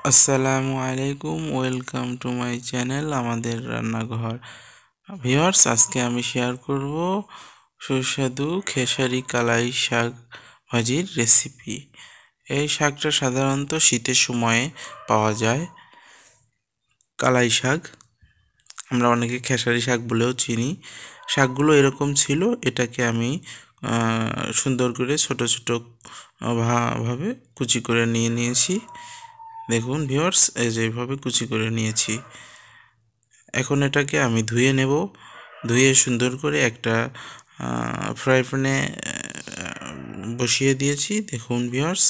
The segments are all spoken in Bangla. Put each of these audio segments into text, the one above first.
আসসালামু আলাইকুম, ওয়েলকাম টু মাই চ্যানেল আমাদের রান্নাঘর। ভিউয়ার্স, আজকে আমি শেয়ার করব সুস্বাদু খেসারি কালাই শাক ভাজির রেসিপি। এই শাকটা সাধারণত শীতের সময়ে পাওয়া যায়। কালাই শাক আমরা অনেকে খেসারি শাক বলেও চিনি। শাকগুলো এরকম ছিল। এটাকে আমি সুন্দর করে ছোট ছোট ভাবে কুচি করে নিয়েছি। দেখুন ভিউয়ার্স, এই যে এইভাবে কুচি করে নিয়েছি। এখন এটাকে আমি ধুয়ে নেব। ধুয়ে সুন্দর করে একটা ফ্রাই প্যানে বসিয়ে দিয়েছি। দেখুন ভিউয়ার্স,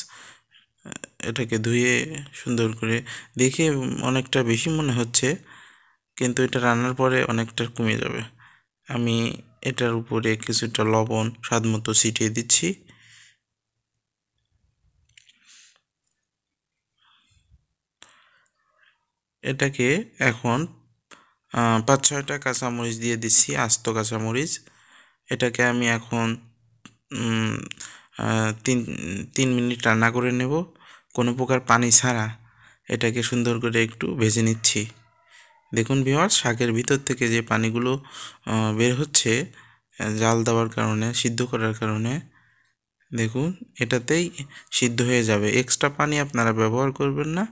এটাকে ধুয়ে সুন্দর করে দেখে অনেকটা বেশি মনে হচ্ছে, কিন্তু এটা রান্নার পরে অনেকটা কমে যাবে। আমি এটার উপরে কিছুটা লবণ স্বাদ মতো ছিটিয়ে দিচ্ছি। এটাকে এখন 5-6টা কাঁচামরিচ দিয়ে দিচ্ছি, আস্ত কাঁচামরিচ। এটাকে আমি এখন উম, তিন 3 মিনিট রান্না করে নেব, কোনো প্রকার পানি ছাড়া। এটাকে সুন্দর করে একটু ভেজে নিচ্ছি। দেখুন ভিউয়ার্স, শাকের ভিতর থেকে যে পানিগুলো বের হচ্ছে জাল দেওয়ার কারণে, সিদ্ধ করার কারণে, দেখুন এটাতেই সিদ্ধ হয়ে যাবে। এক্সট্রা পানি আপনারা ব্যবহার করবেন না।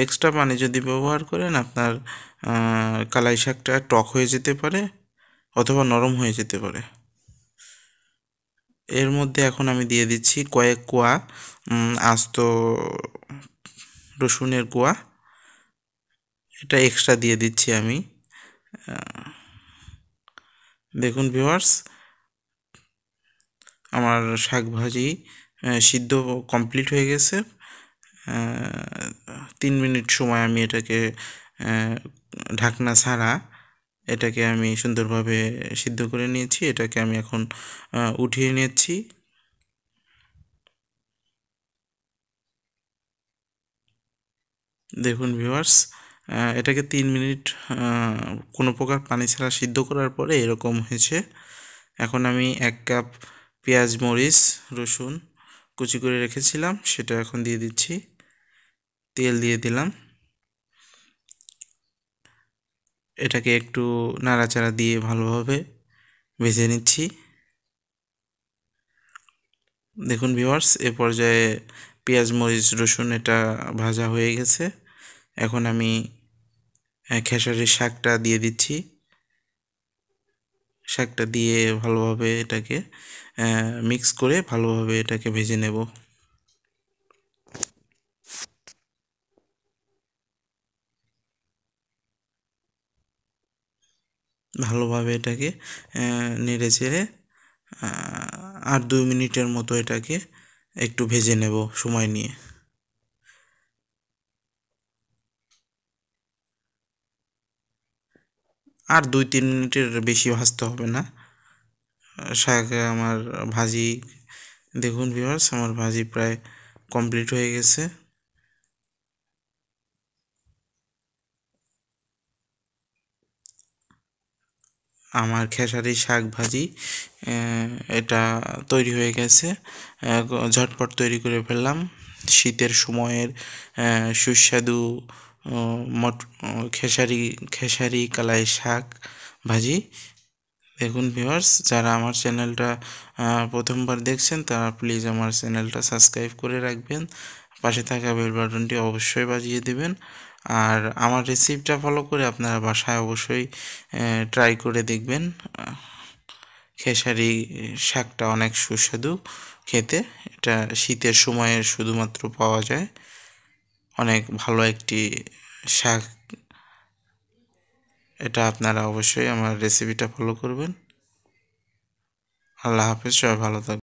এক্সট্রা পানি যদি ব্যবহার করেন, আপনার কালাই শাকটা টক হয়ে যেতে পারে অথবা নরম হয়ে যেতে পারে। এর মধ্যে এখন আমি দিয়ে দিচ্ছি কয়েক কোয়া আস্ত রসুনের কোয়া। এটা এক্সট্রা দিয়ে দিচ্ছি আমি। দেখুন ভিউয়ার্স, আমার শাক ভাজি সিদ্ধ কমপ্লিট হয়ে গেছে। 3 মিনিট সময় আমি এটাকে ঢাকনা ছাড়া এটাকে আমি সুন্দরভাবে সিদ্ধ করে নিয়েছি। এটাকে আমি এখন উঠিয়ে নিচ্ছি। দেখুন ভিউয়ার্স, এটাকে 3 মিনিট কোনো প্রকার পানি ছাড়া সিদ্ধ করার পরে এরকম হয়েছে। এখন আমি 1 কাপ পেঁয়াজ, মরিচ, রসুন কুচি করে রেখেছিলাম, সেটা এখন দিয়ে দিচ্ছি। তেল দিয়ে দিলাম। এটাকে একটু নাড়াচাড়া দিয়ে ভালোভাবে ভেজে নিচ্ছি। দেখুন ভিউয়ার্স, এ পর্যায়ে পেঁয়াজ, মরিচ, রসুন এটা ভাজা হয়ে গেছে। এখন আমি খেসারির শাকটা দিয়ে দিচ্ছি। শাকটা দিয়ে ভালোভাবে এটাকে মিক্স করে ভালোভাবে এটাকে ভেজে নেব। ভালোভাবে এটাকে নেড়ে চেড়ে আর 2 মিনিটের মতো এটাকে একটু ভেজে নেব সময় নিয়ে। আর 2-3 মিনিটের বেশি ভাজতে হবে না। শাক আমার ভাজি, দেখুন ভিউয়ার্স, আমার ভাজি প্রায় কমপ্লিট হয়ে গেছে। আমার খেসারি শাক ভাজি এটা তৈরি হয়ে গেছে। ঝটপট তৈরি করে ফেললাম। শীতের সময়ের সুস্বাদু মট খেসারি খেসারি কালাই শাক ভাজি। দেখুন ভিউয়ার্স, যারা আমার চ্যানেলটা প্রথমবার দেখছেন তারা প্লিজ আমার চ্যানেলটা সাবস্ক্রাইব করে রাখবেন। পাশে থাকা বেল বাটনটি অবশ্যই বাজিয়ে দেবেন। আর আমার রেসিপিটা ফলো করে আপনারা বাসায় অবশ্যই ট্রাই করে দেখবেন। খেসারি শাকটা অনেক সুস্বাদু খেতে। এটা শীতের সময়ে শুধুমাত্র পাওয়া যায়, অনেক ভালো একটি শাক। এটা আপনারা অবশ্যই আমার রেসিপিটা ফলো করবেন। আল্লাহ হাফেজ, সবাই ভালো থাকবেন।